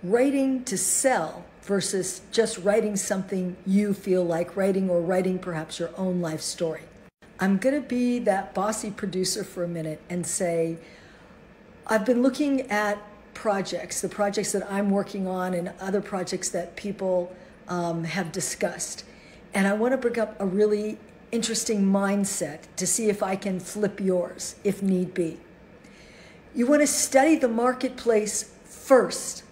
writing to sell versus just writing something you feel like writing, or writing perhaps your own life story. I'm going to be that bossy producer for a minute and say, I've been looking at projects, the projects that I'm working on and other projects that people have discussed. And I want to bring up a really interesting mindset to see if I can flip yours, if need be. You want to study the marketplace first,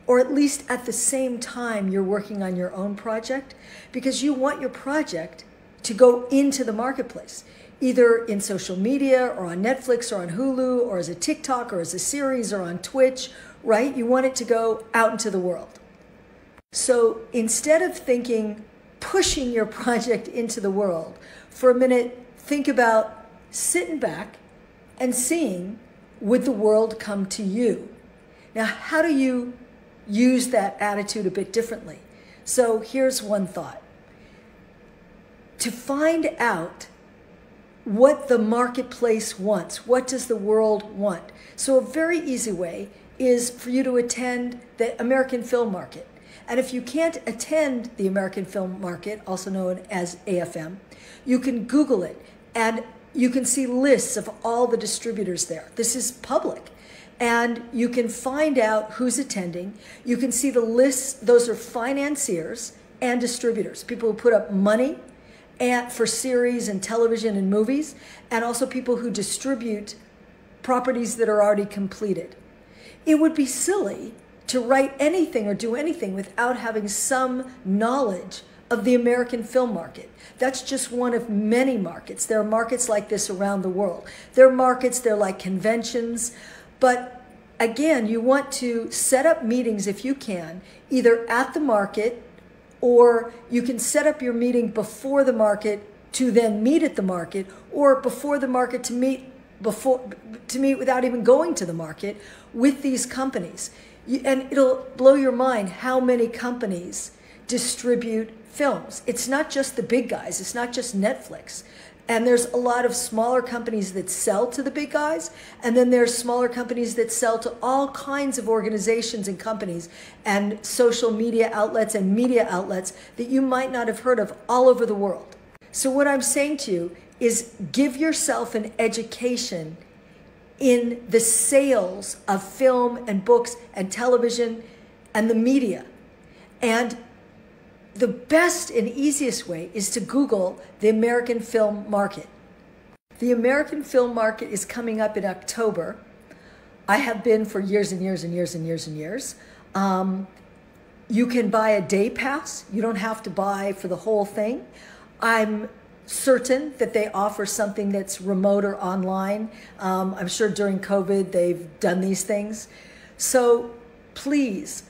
or at least at the same time you're working on your own project, because you want your project to go into the marketplace, either in social media or on Netflix or on Hulu or as a TikTok or as a series or on Twitch, right? You want it to go out into the world. So instead of thinking, pushing your project into the world, for a minute, think about sitting back and seeing, would the world come to you? Now, how do you use that attitude a bit differently? So here's one thought. To find out what the marketplace wants, what does the world want? So a very easy way is for you to attend the American Film Market. And if you can't attend the American Film Market, also known as AFM, you can Google it and you can see lists of all the distributors there. This is public. And you can find out who's attending. You can see the lists. Those are financiers and distributors, people who put up money for series and television and movies, and also people who distribute properties that are already completed. It would be silly to write anything or do anything without having some knowledge of the American film market. That's just one of many markets. There are markets like this around the world. There are markets, they're like conventions, but again, you want to set up meetings if you can, either at the market, or you can set up your meeting before the market to then meet at the market, or before the market to meet without even going to the market with these companies. And it'll blow your mind how many companies distribute films. It's not just the big guys. It's not just Netflix. And there's a lot of smaller companies that sell to the big guys. And then there's smaller companies that sell to all kinds of organizations and companies and social media outlets and media outlets that you might not have heard of all over the world. So what I'm saying to you is give yourself an education in the sales of film and books and television and the media. And the best and easiest way is to Google the American film market. The American film market is coming up in October. I have been for years and years and years and years and years. You can buy a day pass. You don't have to buy for the whole thing. I'm certain that they offer something that's remote or online. I'm sure during COVID they've done these things. So please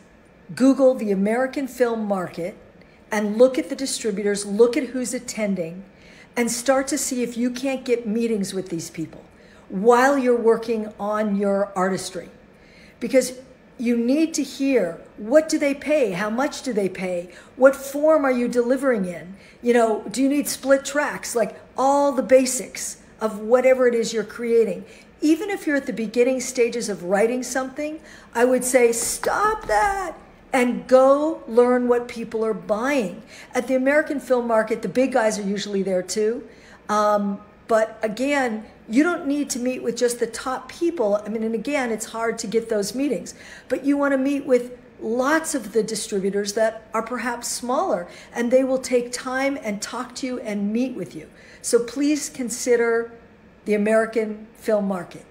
Google the American film market and look at the distributors, look at who's attending, and start to see if you can't get meetings with these people while you're working on your artistry. Because you need to hear, what do they pay? How much do they pay? What form are you delivering in? You know, do you need split tracks? Like all the basics of whatever it is you're creating. Even if you're at the beginning stages of writing something, I would say, stop that and go learn what people are buying. At the American film market, the big guys are usually there too. But again, you don't need to meet with just the top people. I mean, and again, it's hard to get those meetings, but you want to meet with lots of the distributors that are perhaps smaller, and they will take time and talk to you and meet with you. So please consider the American film market.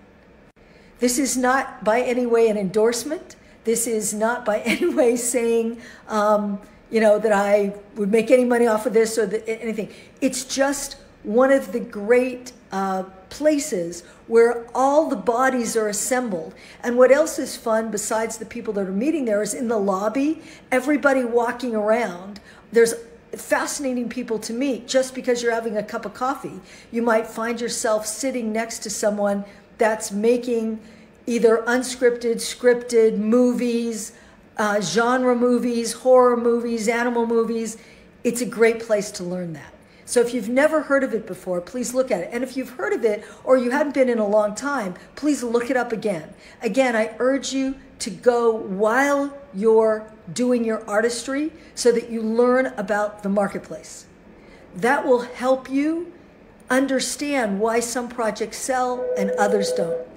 This is not by any way an endorsement. This is not by any way saying, that I would make any money off of this or anything. It's just one of the great places where all the bodies are assembled. And what else is fun besides the people that are meeting there is in the lobby, everybody walking around. There's fascinating people to meet. Just because you're having a cup of coffee, you might find yourself sitting next to someone that's making either unscripted, scripted movies, genre movies, horror movies, animal movies. It's a great place to learn that. So if you've never heard of it before, please look at it. And if you've heard of it or you haven't been in a long time, please look it up again. Again, I urge you to go while you're doing your artistry so that you learn about the marketplace. That will help you understand why some projects sell and others don't.